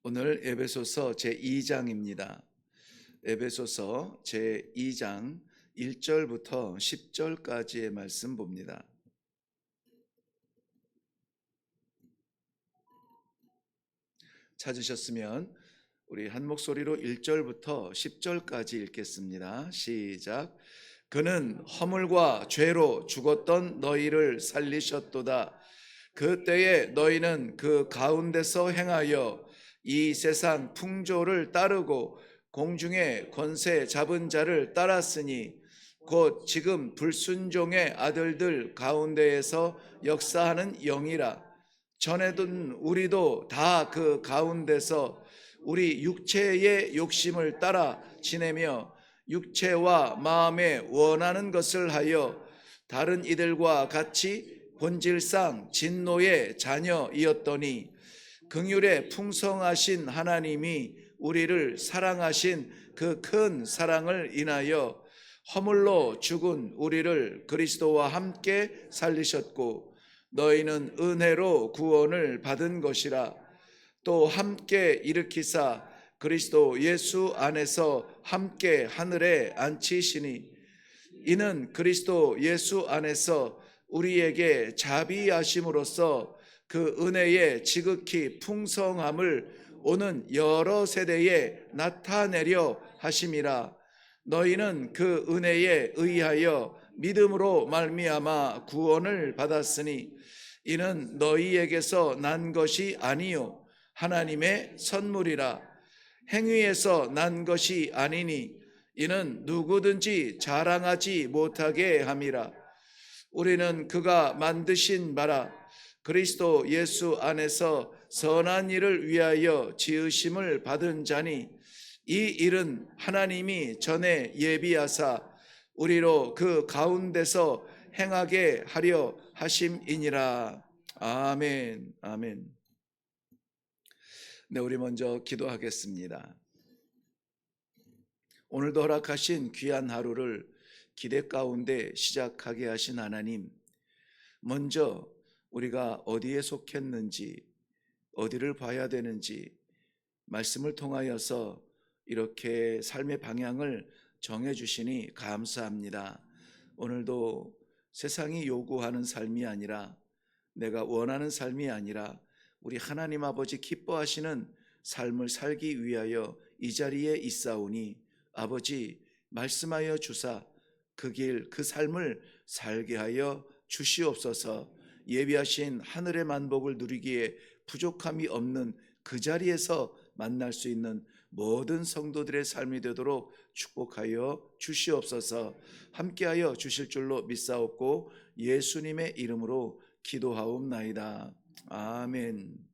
오늘 에베소서 제2장입니다. 에베소서 제2장 1절부터 10절까지의 말씀 봅니다. 찾으셨으면 우리 한 목소리로 1절부터 10절까지 읽겠습니다. 시작. 그는 허물과 죄로 죽었던 너희를 살리셨도다. 그때에 너희는 그 가운데서 행하여 이 세상 풍조를 따르고 공중의 권세 잡은 자를 따랐으니 곧 지금 불순종의 아들들 가운데에서 역사하는 영이라. 전에는 우리도 다 그 가운데서 우리 육체의 욕심을 따라 지내며 육체와 마음에 원하는 것을 하여 다른 이들과 같이 본질상 진노의 자녀이었더니 긍휼에 풍성하신 하나님이 우리를 사랑하신 그 큰 사랑을 인하여 허물로 죽은 우리를 그리스도와 함께 살리셨고 너희는 은혜로 구원을 받은 것이라. 또 함께 일으키사 그리스도 예수 안에서 함께 하늘에 앉히시니 이는 그리스도 예수 안에서 우리에게 자비하심으로써 그 은혜의 지극히 풍성함을 오는 여러 세대에 나타내려 하심이라. 너희는 그 은혜에 의하여 믿음으로 말미암아 구원을 받았으니 이는 너희에게서 난 것이 아니요 하나님의 선물이라. 행위에서 난 것이 아니니 이는 누구든지 자랑하지 못하게 함이라. 우리는 그가 만드신 바라 그리스도 예수 안에서 선한 일을 위하여 지으심을 받은 자니 이 일은 하나님이 전에 예비하사 우리로 그 가운데서 행하게 하려 하심이니라. 아멘. 아멘. 네, 우리 먼저 기도하겠습니다. 오늘도 허락하신 귀한 하루를 기대 가운데 시작하게 하신 하나님, 먼저 우리가 어디에 속했는지, 어디를 봐야 되는지 말씀을 통하여서 이렇게 삶의 방향을 정해주시니 감사합니다. 오늘도 세상이 요구하는 삶이 아니라, 내가 원하는 삶이 아니라 우리 하나님 아버지 기뻐하시는 삶을 살기 위하여 이 자리에 있사오니 아버지 말씀하여 주사 그 길, 그 삶을 살게 하여 주시옵소서. 예비하신 하늘의 만복을 누리기에 부족함이 없는 그 자리에서 만날 수 있는 모든 성도들의 삶이 되도록 축복하여 주시옵소서. 함께하여 주실 줄로 믿사옵고 예수님의 이름으로 기도하옵나이다. 아멘.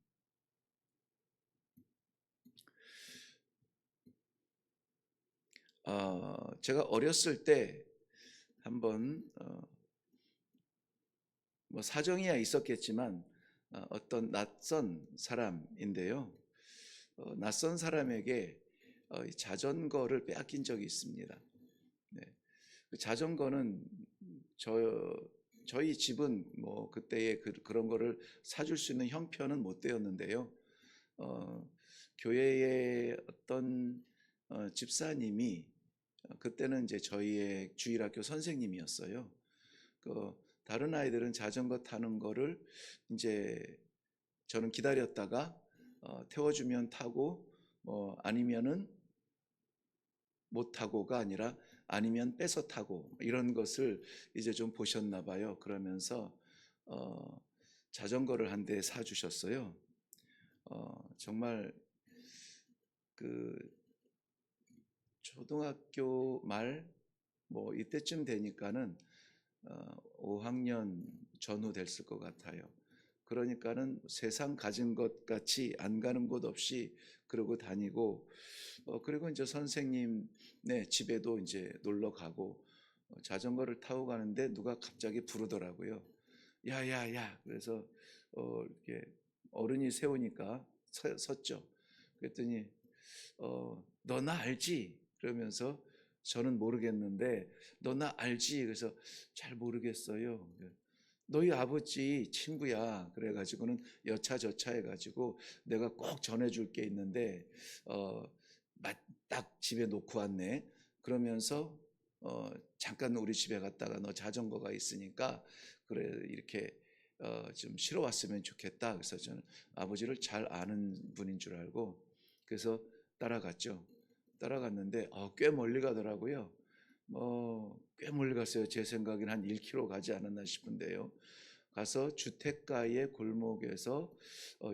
제가 어렸을 때 한번 뭐 사정이야 있었겠지만 어떤 낯선 사람인데요. 낯선 사람에게 자전거를 빼앗긴 적이 있습니다. 네. 그 자전거는 저희 집은 뭐 그때의 그런 거를 사줄 수 있는 형편은 못 되었는데요. 교회의 어떤 집사님이 그때는 이제 저희의 주일학교 선생님이었어요. 다른 아이들은 자전거 타는 거를 이제 저는 기다렸다가 태워주면 타고 뭐 아니면은 못 타고가 아니라 아니면 뺏어 타고 이런 것을 이제 좀 보셨나 봐요. 그러면서 자전거를 한 대 사주셨어요. 정말 그 초등학교 말 뭐 이때쯤 되니까는 5학년 전후 됐을 것 같아요. 그러니까는 세상 가진 것 같이 안 가는 곳 없이 그러고 다니고 그리고 이제 선생님네 집에도 이제 놀러 가고 자전거를 타고 가는데 누가 갑자기 부르더라고요. 야야야. 그래서 이렇게 어른이 세우니까 섰죠. 그랬더니 너 나 알지? 그러면서 저는 모르겠는데 너 나 알지? 그래서 잘 모르겠어요. 너희 아버지 친구야. 그래가지고는 여차저차 해가지고 내가 꼭 전해줄 게 있는데 딱 집에 놓고 왔네. 그러면서 잠깐 우리 집에 갔다가 너 자전거가 있으니까 그래 이렇게 좀 실어 왔으면 좋겠다. 그래서 저는 아버지를 잘 아는 분인 줄 알고 그래서 따라갔죠. 따라갔는데 꽤 멀리 가더라고요. 꽤 멀리 갔어요. 제 생각엔 한 1km 가지 않았나 싶은데요. 가서 주택가의 골목에서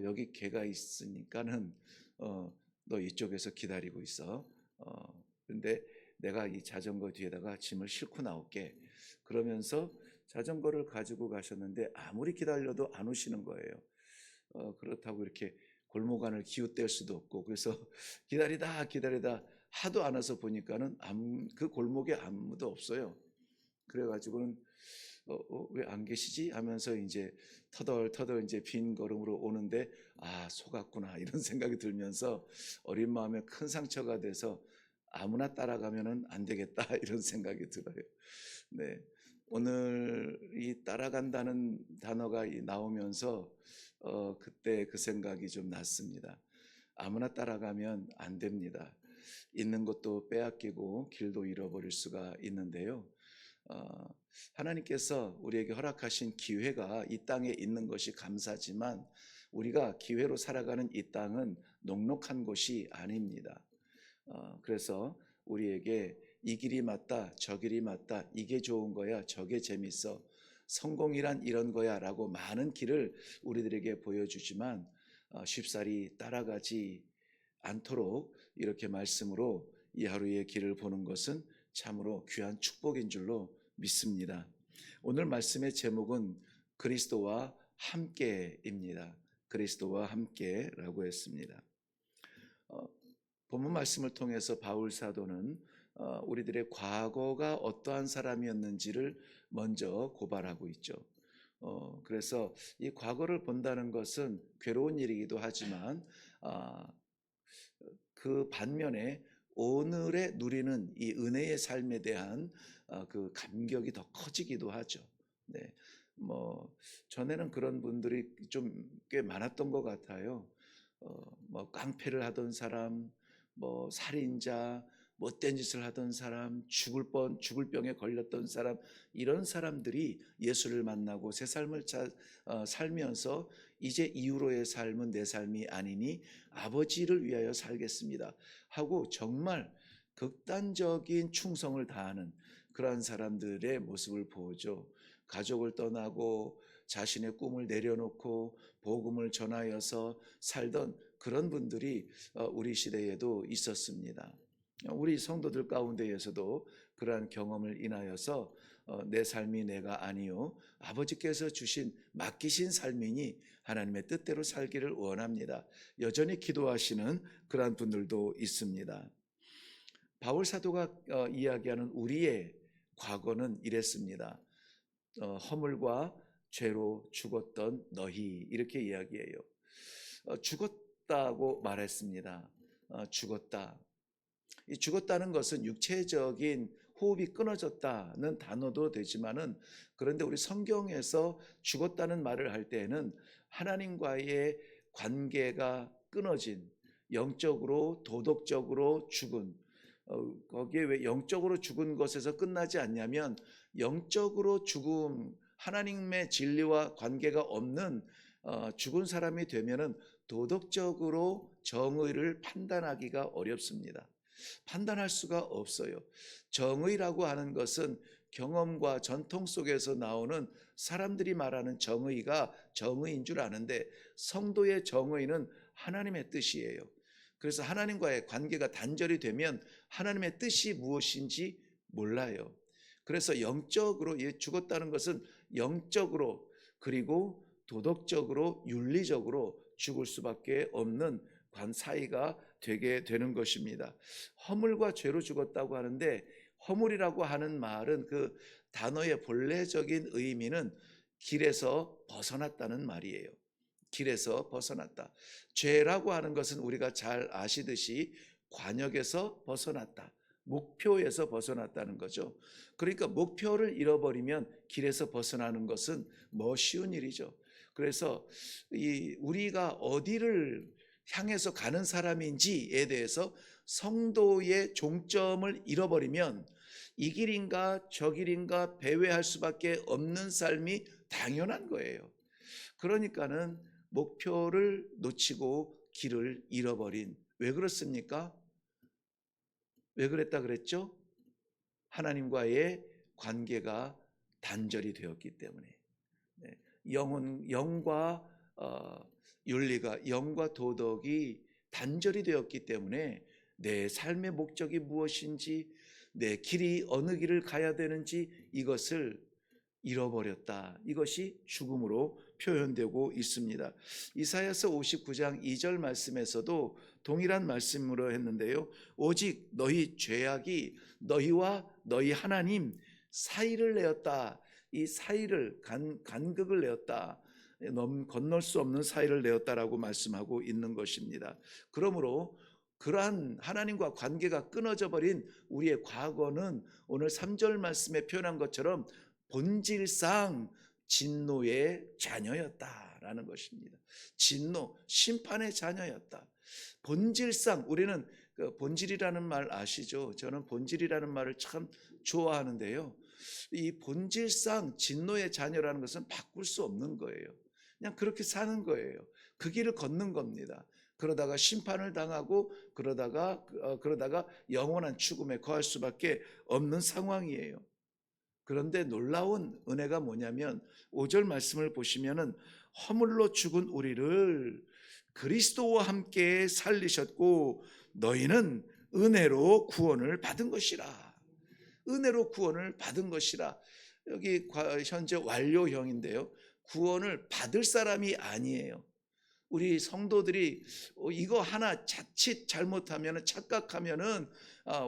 여기 개가 있으니까는 너 이쪽에서 기다리고 있어. 근데 내가 이 자전거 뒤에다가 짐을 싣고 나올게. 그러면서 자전거를 가지고 가셨는데 아무리 기다려도 안 오시는 거예요. 그렇다고 이렇게 골목 안을 기웃댈 수도 없고 그래서 기다리다 하도 안 와서 보니까는 그 골목에 아무도 없어요. 그래가지고는 왜 안 계시지 하면서 이제 터덜터덜 이제 빈 걸음으로 오는데 속았구나 이런 생각이 들면서 어린 마음에 큰 상처가 돼서 아무나 따라가면은 안 되겠다 이런 생각이 들어요. 네. 오늘 이 따라간다는 단어가 나오면서 그때 그 생각이 좀 났습니다. 아무나 따라가면 안 됩니다. 있는 것도 빼앗기고 길도 잃어버릴 수가 있는데요. 어, 하나님께서 우리에게 허락하신 기회가 이 땅에 있는 것이 감사지만 우리가 기회로 살아가는 이 땅은 녹록한 곳이 아닙니다. 그래서 우리에게 이 길이 맞다, 저 길이 맞다, 이게 좋은 거야, 저게 재밌어, 성공이란 이런 거야 라고 많은 길을 우리들에게 보여주지만 쉽사리 따라가지 않도록 이렇게 말씀으로 이 하루의 길을 보는 것은 참으로 귀한 축복인 줄로 믿습니다. 오늘 말씀의 제목은 그리스도와 함께입니다. 그리스도와 함께라고 했습니다. 본문 말씀을 통해서 바울 사도는 우리들의 과거가 어떠한 사람이었는지를 먼저 고발하고 있죠. 그래서 이 과거를 본다는 것은 괴로운 일이기도 하지만 그 반면에 오늘에 누리는 이 은혜의 삶에 대한 그 감격이 더 커지기도 하죠. 네, 전에는 그런 분들이 좀 꽤 많았던 것 같아요. 깡패를 하던 사람, 살인자, 못된 짓을 하던 사람, 죽을 병에 걸렸던 사람, 이런 사람들이 예수를 만나고 새 삶을 살면서 이제 이후로의 삶은 내 삶이 아니니 아버지를 위하여 살겠습니다 하고 정말 극단적인 충성을 다하는 그러한 사람들의 모습을 보죠. 가족을 떠나고 자신의 꿈을 내려놓고 복음을 전하여서 살던 그런 분들이 우리 시대에도 있었습니다. 우리 성도들 가운데에서도 그러한 경험을 인하여서 내 삶이 내가 아니요 아버지께서 주신 맡기신 삶이니 하나님의 뜻대로 살기를 원합니다. 여전히 기도하시는 그러한 분들도 있습니다. 바울 사도가 이야기하는 우리의 과거는 이랬습니다. 허물과 죄로 죽었던 너희 이렇게 이야기해요. 죽었다고 말했습니다. 죽었다. 이 죽었다는 것은 육체적인 호흡이 끊어졌다는 단어도 되지만은 그런데 우리 성경에서 죽었다는 말을 할 때에는 하나님과의 관계가 끊어진 영적으로 도덕적으로 죽은 거기에 왜 영적으로 죽은 것에서 끝나지 않냐면 영적으로 죽음 하나님의 진리와 관계가 없는 죽은 사람이 되면은 도덕적으로 정의를 판단하기가 어렵습니다. 판단할 수가 없어요. 정의라고 하는 것은 경험과 전통 속에서 나오는 사람들이 말하는 정의가 정의인 줄 아는데 성도의 정의는 하나님의 뜻이에요. 그래서 하나님과의 관계가 단절이 되면 하나님의 뜻이 무엇인지 몰라요. 그래서 영적으로 죽었다는 것은 영적으로 그리고 도덕적으로 윤리적으로 죽을 수밖에 없는 사이가 되게 되는 것입니다. 허물과 죄로 죽었다고 하는데 허물이라고 하는 말은 그 단어의 본래적인 의미는 길에서 벗어났다는 말이에요. 길에서 벗어났다. 죄라고 하는 것은 우리가 잘 아시듯이 관역에서 벗어났다. 목표에서 벗어났다는 거죠. 그러니까 목표를 잃어버리면 길에서 벗어나는 것은 쉬운 일이죠. 그래서 우리가 어디를 향해서 가는 사람인지에 대해서 성도의 종점을 잃어버리면 이 길인가 저 길인가 배회할 수밖에 없는 삶이 당연한 거예요. 그러니까는 목표를 놓치고 길을 잃어버린, 왜 그렇습니까? 왜 그랬다 그랬죠? 하나님과의 관계가 단절이 되었기 때문에. 영과 윤리가, 영과 도덕이 단절이 되었기 때문에 내 삶의 목적이 무엇인지, 내 길이 어느 길을 가야 되는지 이것을 잃어버렸다. 이것이 죽음으로 표현되고 있습니다. 이사야서 59장 2절 말씀에서도 동일한 말씀으로 했는데요. 오직 너희 죄악이 너희와 너희 하나님 사이를 내었다. 이 사이를 간극을 내었다. 건널 수 없는 사이를 내었다라고 말씀하고 있는 것입니다. 그러므로 그러한 하나님과 관계가 끊어져 버린 우리의 과거는 오늘 3절 말씀에 표현한 것처럼 본질상 진노의 자녀였다라는 것입니다. 진노, 심판의 자녀였다. 본질상 우리는 본질이라는 말 아시죠? 저는 본질이라는 말을 참 좋아하는데요. 이 본질상 진노의 자녀라는 것은 바꿀 수 없는 거예요. 그냥 그렇게 사는 거예요. 그 길을 걷는 겁니다. 그러다가 심판을 당하고 그러다가 영원한 죽음에 거할 수밖에 없는 상황이에요. 그런데 놀라운 은혜가 뭐냐면 5절 말씀을 보시면은 허물로 죽은 우리를 그리스도와 함께 살리셨고 너희는 은혜로 구원을 받은 것이라. 은혜로 구원을 받은 것이라. 여기 현재 완료형인데요. 구원을 받을 사람이 아니에요. 우리 성도들이 이거 하나 자칫 잘못하면, 착각하면은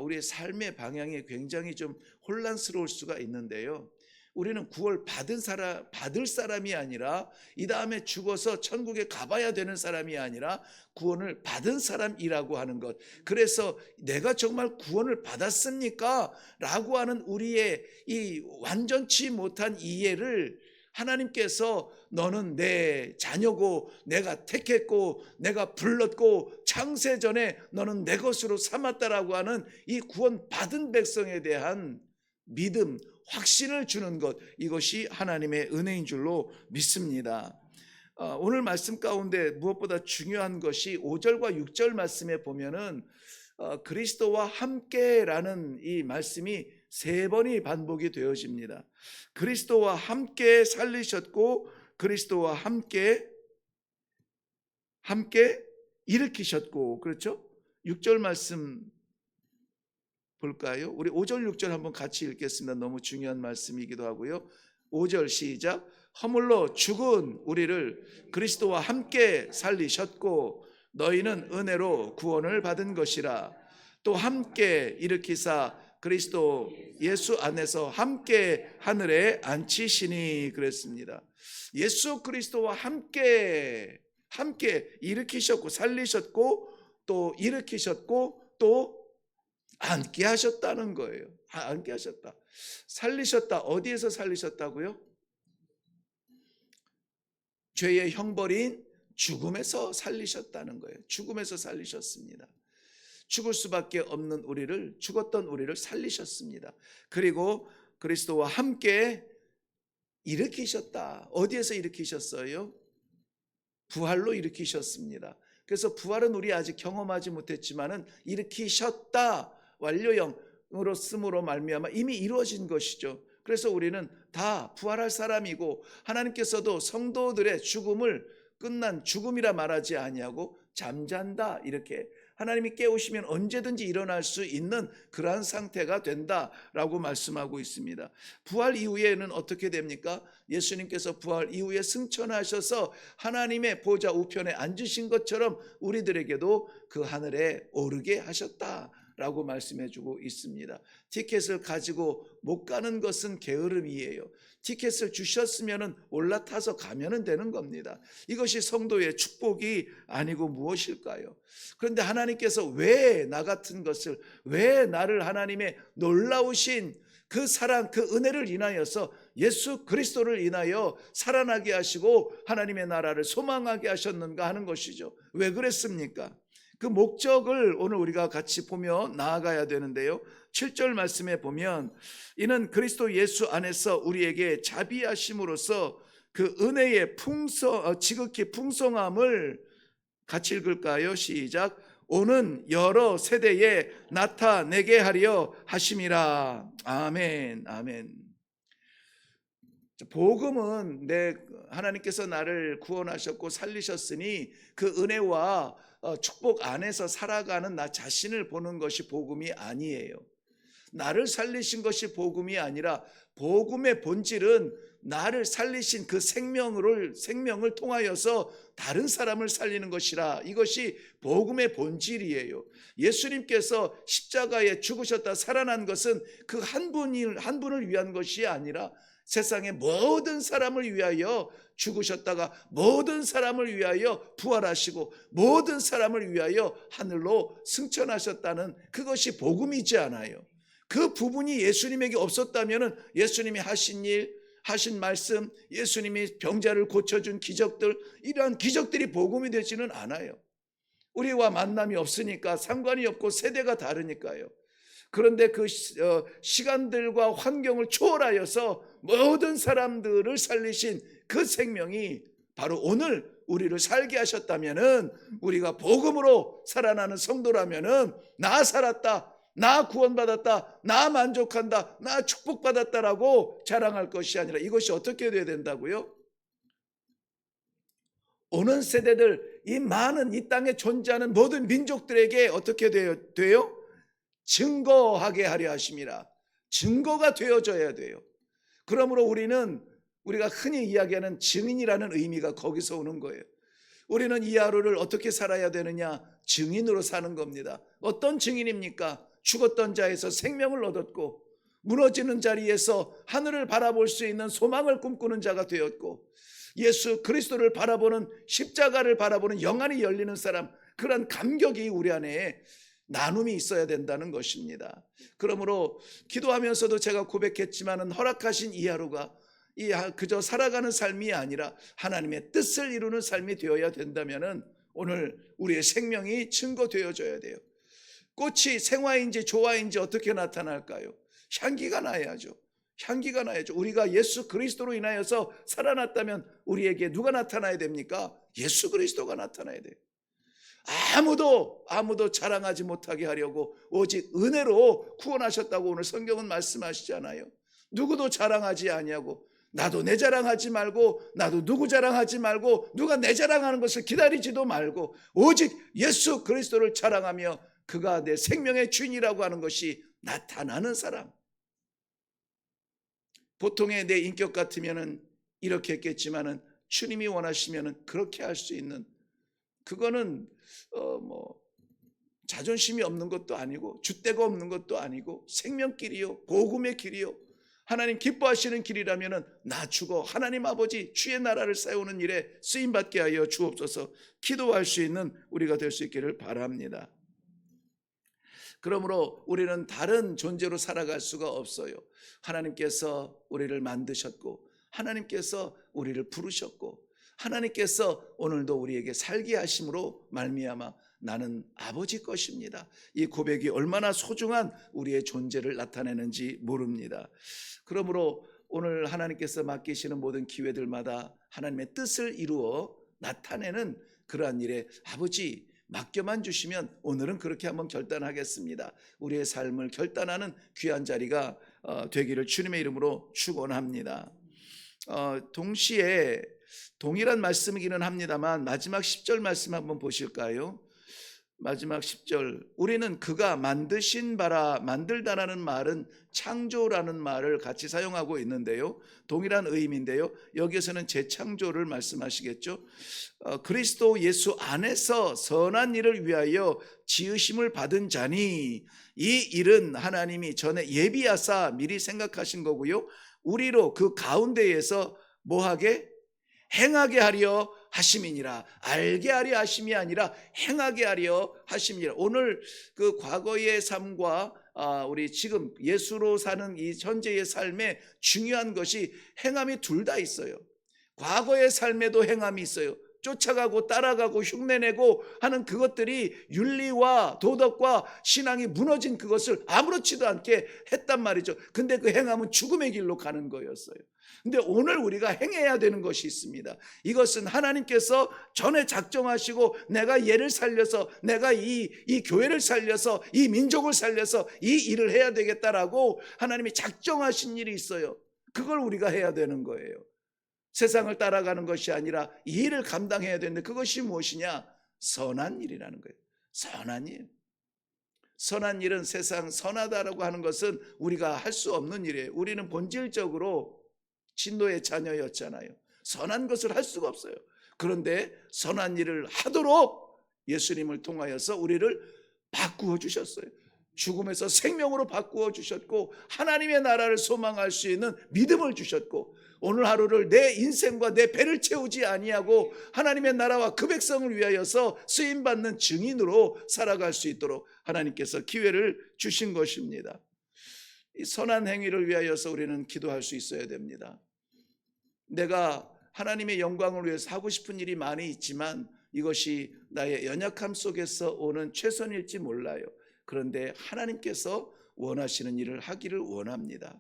우리의 삶의 방향이 굉장히 좀 혼란스러울 수가 있는데요. 우리는 구원 받을 사람이 아니라 이 다음에 죽어서 천국에 가봐야 되는 사람이 아니라 구원을 받은 사람이라고 하는 것. 그래서 내가 정말 구원을 받았습니까? 라고 하는 우리의 이 완전치 못한 이해를 하나님께서 너는 내 자녀고 내가 택했고 내가 불렀고 창세전에 너는 내 것으로 삼았다라고 하는 이 구원받은 백성에 대한 믿음, 확신을 주는 것, 이것이 하나님의 은혜인 줄로 믿습니다. 오늘 말씀 가운데 무엇보다 중요한 것이 5절과 6절 말씀에 보면은 그리스도와 함께라는 이 말씀이 3번이 반복이 되어집니다. 그리스도와 함께 살리셨고 그리스도와 함께 일으키셨고, 그렇죠? 6절 말씀 볼까요? 우리 5절 6절 한번 같이 읽겠습니다. 너무 중요한 말씀이기도 하고요. 5절 시작. 허물로 죽은 우리를 그리스도와 함께 살리셨고 너희는 은혜로 구원을 받은 것이라. 또 함께 일으키사 그리스도 예수 안에서 함께 하늘에 앉히시니 그랬습니다. 예수 그리스도와 함께 일으키셨고 살리셨고 또 일으키셨고 또 앉게 하셨다는 거예요. 앉게 하셨다. 살리셨다. 어디에서 살리셨다고요? 죄의 형벌인 죽음에서 살리셨다는 거예요. 죽음에서 살리셨습니다. 죽을 수밖에 없는 우리를, 죽었던 우리를 살리셨습니다. 그리고 그리스도와 함께 일으키셨다. 어디에서 일으키셨어요? 부활로 일으키셨습니다. 그래서 부활은 우리 아직 경험하지 못했지만은 일으키셨다. 완료형으로 쓰므로 말미암아 이미 이루어진 것이죠. 그래서 우리는 다 부활할 사람이고 하나님께서도 성도들의 죽음을 끝난 죽음이라 말하지 아니하고 잠잔다, 이렇게 하나님이 깨우시면 언제든지 일어날 수 있는 그러한 상태가 된다라고 말씀하고 있습니다. 부활 이후에는 어떻게 됩니까? 예수님께서 부활 이후에 승천하셔서 하나님의 보좌 우편에 앉으신 것처럼 우리들에게도 그 하늘에 오르게 하셨다. 라고 말씀해 주고 있습니다. 티켓을 가지고 못 가는 것은 게으름이에요. 티켓을 주셨으면 올라타서 가면 되는 겁니다. 이것이 성도의 축복이 아니고 무엇일까요? 그런데 하나님께서 왜 나 같은 것을, 왜 나를 하나님의 놀라우신 그 사랑, 그 은혜를 인하여서 예수 그리스도를 인하여 살아나게 하시고 하나님의 나라를 소망하게 하셨는가 하는 것이죠. 왜 그랬습니까? 그 목적을 오늘 우리가 같이 보며 나아가야 되는데요. 7절 말씀에 보면 이는 그리스도 예수 안에서 우리에게 자비하심으로써 그 은혜의 지극히 풍성함을 같이 읽을까요? 시작. 오는 여러 세대에 나타내게 하려 하심이라. 아멘, 아멘. 복음은 하나님께서 나를 구원하셨고 살리셨으니 그 은혜와 축복 안에서 살아가는 나 자신을 보는 것이 복음이 아니에요. 나를 살리신 것이 복음이 아니라 복음의 본질은 나를 살리신 그 생명을 통하여서 다른 사람을 살리는 것이라. 이것이 복음의 본질이에요. 예수님께서 십자가에 죽으셨다 살아난 것은 그 한 분을 위한 것이 아니라 세상의 모든 사람을 위하여 죽으셨다가 모든 사람을 위하여 부활하시고 모든 사람을 위하여 하늘로 승천하셨다는 그것이 복음이지 않아요. 그 부분이 예수님에게 없었다면 예수님이 하신 일, 하신 말씀, 예수님이 병자를 고쳐준 기적들, 이러한 기적들이 복음이 되지는 않아요. 우리와 만남이 없으니까, 상관이 없고 세대가 다르니까요. 그런데 그 시간들과 환경을 초월하여서 모든 사람들을 살리신 그 생명이 바로 오늘 우리를 살게 하셨다면은, 우리가 복음으로 살아나는 성도라면은 나 살았다, 나 구원받았다, 나 만족한다, 나 축복받았다라고 자랑할 것이 아니라 이것이 어떻게 돼야 된다고요? 오는 세대들, 이 많은 이 땅에 존재하는 모든 민족들에게 어떻게 돼요? 증거하게 하려 하심이라. 증거가 되어져야 돼요. 그러므로 우리가 흔히 이야기하는 증인이라는 의미가 거기서 오는 거예요. 우리는 이 하루를 어떻게 살아야 되느냐? 증인으로 사는 겁니다. 어떤 증인입니까? 죽었던 자에서 생명을 얻었고 무너지는 자리에서 하늘을 바라볼 수 있는 소망을 꿈꾸는 자가 되었고 예수 그리스도를 바라보는, 십자가를 바라보는 영안이 열리는 사람, 그런 감격이 우리 안에 나눔이 있어야 된다는 것입니다. 그러므로 기도하면서도 제가 고백했지만은 허락하신 이 하루가 그저 살아가는 삶이 아니라 하나님의 뜻을 이루는 삶이 되어야 된다면은 오늘 우리의 생명이 증거되어져야 돼요. 꽃이 생화인지 조화인지 어떻게 나타날까요? 향기가 나야죠. 향기가 나야죠. 우리가 예수 그리스도로 인하여서 살아났다면 우리에게 누가 나타나야 됩니까? 예수 그리스도가 나타나야 돼요. 아무도 자랑하지 못하게 하려고 오직 은혜로 구원하셨다고 오늘 성경은 말씀하시잖아요. 누구도 자랑하지 아니하고, 나도 내 자랑하지 말고, 나도 누구 자랑하지 말고, 누가 내 자랑하는 것을 기다리지도 말고 오직 예수 그리스도를 자랑하며 그가 내 생명의 주인이라고 하는 것이 나타나는 사람. 보통의 내 인격 같으면은 이렇게 했겠지만은 주님이 원하시면은 그렇게 할 수 있는, 그거는 자존심이 없는 것도 아니고 줏대가 없는 것도 아니고 생명길이요, 복음의 길이요, 하나님 기뻐하시는 길이라면은 낮추고 하나님 아버지 주의 나라를 세우는 일에 쓰임받게 하여 주옵소서. 기도할 수 있는 우리가 될 수 있기를 바랍니다. 그러므로 우리는 다른 존재로 살아갈 수가 없어요. 하나님께서 우리를 만드셨고 하나님께서 우리를 부르셨고 하나님께서 오늘도 우리에게 살게 하심으로 말미암아 나는 아버지 것입니다. 이 고백이 얼마나 소중한 우리의 존재를 나타내는지 모릅니다. 그러므로 오늘 하나님께서 맡기시는 모든 기회들마다 하나님의 뜻을 이루어 나타내는 그러한 일에 아버지 맡겨만 주시면 오늘은 그렇게 한번 결단하겠습니다. 우리의 삶을 결단하는 귀한 자리가 되기를 주님의 이름으로 축원합니다. 동시에 동일한 말씀이기는 합니다만 마지막 10절 말씀 한번 보실까요? 마지막 10절, 우리는 그가 만드신 바라, 만들다라는 말은 창조라는 말을 같이 사용하고 있는데요, 동일한 의미인데요, 여기에서는 재창조를 말씀하시겠죠. 그리스도 예수 안에서 선한 일을 위하여 지으심을 받은 자니, 이 일은 하나님이 전에 예비하사 미리 생각하신 거고요, 우리로 그 가운데에서 뭐하게? 행하게 하려 하심이니라. 알게 하려 하심이 아니라 행하게 하려 하심이니라. 오늘 그 과거의 삶과 우리 지금 예수로 사는 이 현재의 삶에 중요한 것이 행함이 둘 다 있어요. 과거의 삶에도 행함이 있어요. 쫓아가고 따라가고 흉내내고 하는 그것들이 윤리와 도덕과 신앙이 무너진 그것을 아무렇지도 않게 했단 말이죠. 근데 그 행함은 죽음의 길로 가는 거였어요. 근데 오늘 우리가 행해야 되는 것이 있습니다. 이것은 하나님께서 전에 작정하시고 내가 얘를 살려서, 내가 이 교회를 살려서, 이 민족을 살려서 이 일을 해야 되겠다라고 하나님이 작정하신 일이 있어요. 그걸 우리가 해야 되는 거예요. 세상을 따라가는 것이 아니라 이 일을 감당해야 되는데, 그것이 무엇이냐? 선한 일이라는 거예요. 선한 일. 선한 일은, 세상 선하다라고 하는 것은 우리가 할 수 없는 일이에요. 우리는 본질적으로 진노의 자녀였잖아요. 선한 것을 할 수가 없어요. 그런데 선한 일을 하도록 예수님을 통하여서 우리를 바꾸어 주셨어요. 죽음에서 생명으로 바꾸어 주셨고, 하나님의 나라를 소망할 수 있는 믿음을 주셨고, 오늘 하루를 내 인생과 내 배를 채우지 아니하고 하나님의 나라와 그 백성을 위하여서 쓰임받는 증인으로 살아갈 수 있도록 하나님께서 기회를 주신 것입니다. 이 선한 행위를 위하여서 우리는 기도할 수 있어야 됩니다. 내가 하나님의 영광을 위해서 하고 싶은 일이 많이 있지만 이것이 나의 연약함 속에서 오는 최선일지 몰라요. 그런데 하나님께서 원하시는 일을 하기를 원합니다.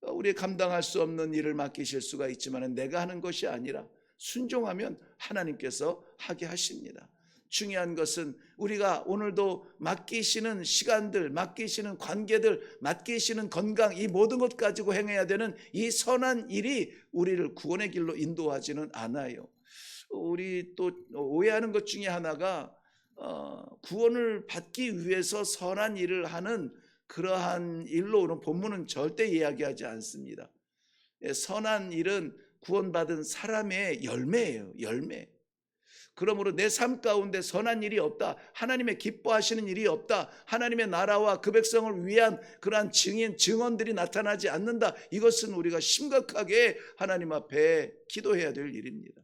우리 감당할 수 없는 일을 맡기실 수가 있지만 내가 하는 것이 아니라 순종하면 하나님께서 하게 하십니다. 중요한 것은 우리가 오늘도 맡기시는 시간들, 맡기시는 관계들, 맡기시는 건강, 이 모든 것 가지고 행해야 되는 이 선한 일이 우리를 구원의 길로 인도하지는 않아요. 우리 또 오해하는 것 중에 하나가 구원을 받기 위해서 선한 일을 하는 그러한 일로 오는 본문은 절대 이야기하지 않습니다. 선한 일은 구원받은 사람의 열매예요. 열매. 그러므로 내 삶 가운데 선한 일이 없다, 하나님의 기뻐하시는 일이 없다, 하나님의 나라와 그 백성을 위한 그러한 증언들이 나타나지 않는다, 이것은 우리가 심각하게 하나님 앞에 기도해야 될 일입니다.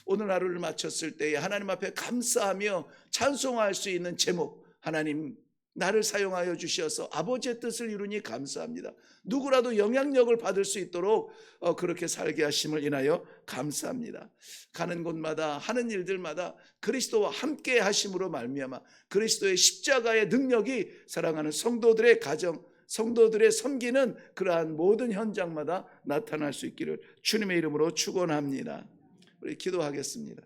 오늘 하루를 마쳤을 때에 하나님 앞에 감사하며 찬송할 수 있는 제목, 하나님 나를 사용하여 주셔서 아버지의 뜻을 이루니 감사합니다. 누구라도 영향력을 받을 수 있도록 그렇게 살게 하심을 인하여 감사합니다. 가는 곳마다 하는 일들마다 그리스도와 함께 하심으로 말미암아 그리스도의 십자가의 능력이 사랑하는 성도들의 가정, 성도들의 섬기는 그러한 모든 현장마다 나타날 수 있기를 주님의 이름으로 축원합니다. 우리 기도하겠습니다.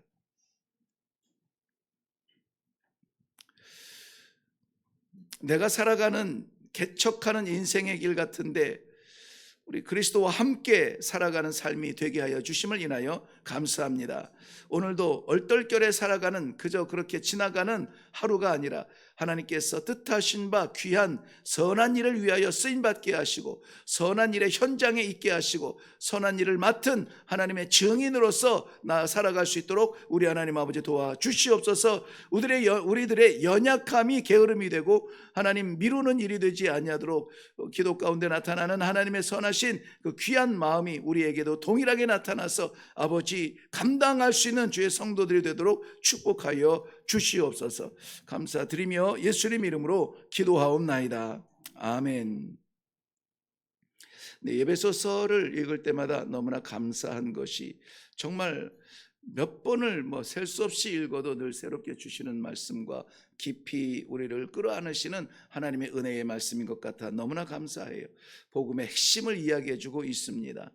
내가 살아가는 개척하는 인생의 길 같은데 우리 그리스도와 함께 살아가는 삶이 되게 하여 주심을 인하여 감사합니다. 오늘도 얼떨결에 살아가는 그저 그렇게 지나가는 하루가 아니라 하나님께서 뜻하신 바 귀한 선한 일을 위하여 쓰임받게 하시고 선한 일의 현장에 있게 하시고 선한 일을 맡은 하나님의 증인으로서 나 살아갈 수 있도록 우리 하나님 아버지 도와주시옵소서. 우리들의 연약함이 게으름이 되고 하나님 미루는 일이 되지 아니하도록 기도 가운데 나타나는 하나님의 선하신 그 귀한 마음이 우리에게도 동일하게 나타나서 아버지 감당할 수 있는 주의 성도들이 되도록 축복하여 주시옵소서. 감사드리며 예수님 이름으로 기도하옵나이다. 아멘. 네, 에베소서를 읽을 때마다 너무나 감사한 것이 정말 몇 번을 셀 수 없이 읽어도 늘 새롭게 주시는 말씀과 깊이 우리를 끌어안으시는 하나님의 은혜의 말씀인 것 같아 너무나 감사해요. 복음의 핵심을 이야기해 주고 있습니다.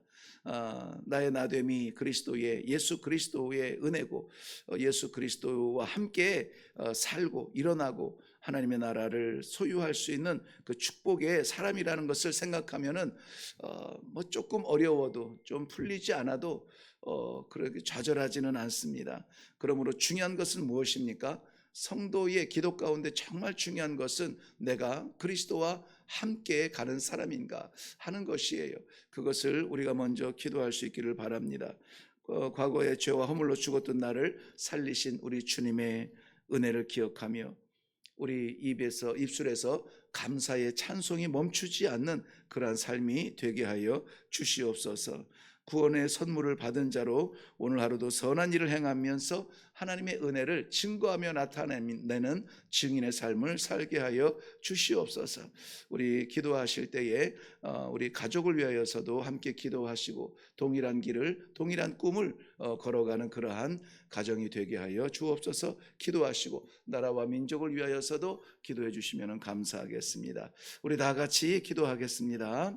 나의 나됨이 그리스도의 예수 그리스도의 은혜고 예수 그리스도와 함께 살고 일어나고 하나님의 나라를 소유할 수 있는 그 축복의 사람이라는 것을 생각하면은 조금 어려워도 좀 풀리지 않아도 그렇게 좌절하지는 않습니다. 그러므로 중요한 것은 무엇입니까? 성도의 기도 가운데 정말 중요한 것은 내가 그리스도와 함께 가는 사람인가 하는 것이에요. 그것을 우리가 먼저 기도할 수 있기를 바랍니다. 과거에 죄와 허물로 죽었던 나를 살리신 우리 주님의 은혜를 기억하며 우리 입술에서 감사의 찬송이 멈추지 않는 그러한 삶이 되게 하여 주시옵소서. 구원의 선물을 받은 자로 오늘 하루도 선한 일을 행하면서 하나님의 은혜를 증거하며 나타내는 증인의 삶을 살게 하여 주시옵소서. 우리 기도하실 때에 우리 가족을 위하여서도 함께 기도하시고 동일한 길을, 동일한 꿈을 걸어가는 그러한 가정이 되게 하여 주옵소서. 기도하시고 나라와 민족을 위하여서도 기도해 주시면 감사하겠습니다. 우리 다 같이 기도하겠습니다.